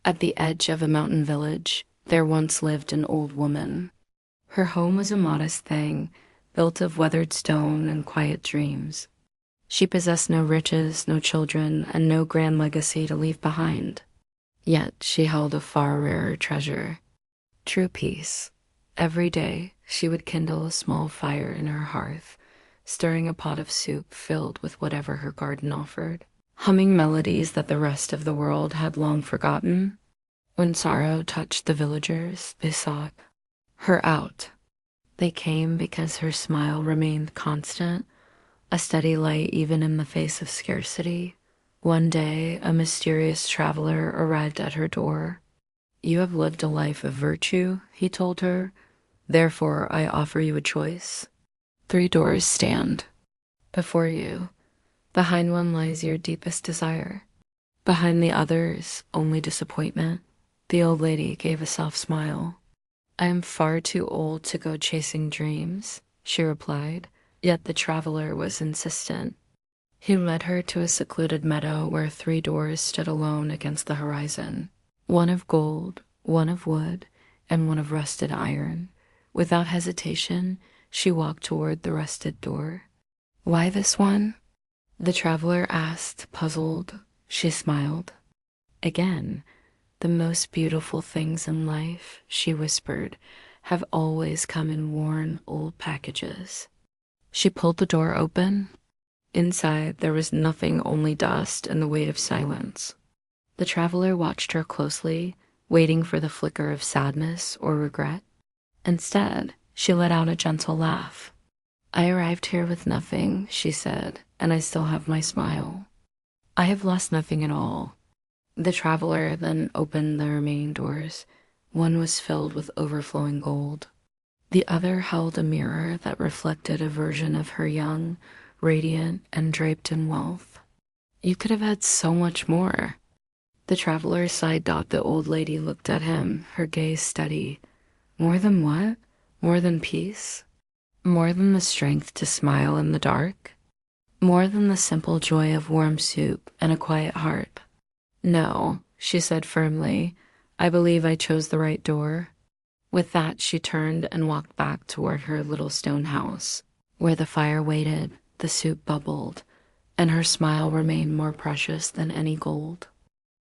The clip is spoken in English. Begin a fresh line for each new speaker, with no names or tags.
At the edge of a mountain village, there once lived an old woman. Her home was a modest thing, built of weathered stone and quiet dreams. She possessed no riches, no children, and no grand legacy to leave behind. Yet she held a far rarer treasure: true peace. Every day she would kindle a small fire in her hearth, stirring a pot of soup filled with whatever her garden offered, humming melodies that the rest of the world had long forgotten. When sorrow touched the villagers, they sought her out. They came because her smile remained constant, a steady light even in the face of scarcity. One day, a mysterious traveler arrived at her door. "You have lived a life of virtue," he told her. "Therefore, I offer you a choice. 3 doors stand before you. Behind one lies your deepest desire. Behind the others, only disappointment." The old lady gave a soft smile. "I am far too old to go chasing dreams," she replied. Yet the traveler was insistent. He led her to a secluded meadow where 3 doors stood alone against the horizon. One of gold, one of wood, and one of rusted iron. Without hesitation, she walked toward the rusted door. "Why this one?" the traveler asked, puzzled. She smiled. Again, "The most beautiful things in life," she whispered, "have always come in worn, old packages." She pulled the door open. Inside, there was nothing, only dust and the weight of silence. The traveler watched her closely, waiting for the flicker of sadness or regret. Instead, she let out a gentle laugh. "I arrived here with nothing," she said, "and I still have my smile. I have lost nothing at all." The traveler then opened the remaining doors. One was filled with overflowing gold. The other held a mirror that reflected a version of her young, radiant, and draped in wealth. "You could have had so much more." The traveler sighed. The old lady looked at him, her gaze steady. "More than what? More than peace? More than the strength to smile in the dark? More than the simple joy of warm soup and a quiet heart?" "No," she said firmly. "I believe I chose the right door." With that, she turned and walked back toward her little stone house, where the fire waited, the soup bubbled, and her smile remained more precious than any gold.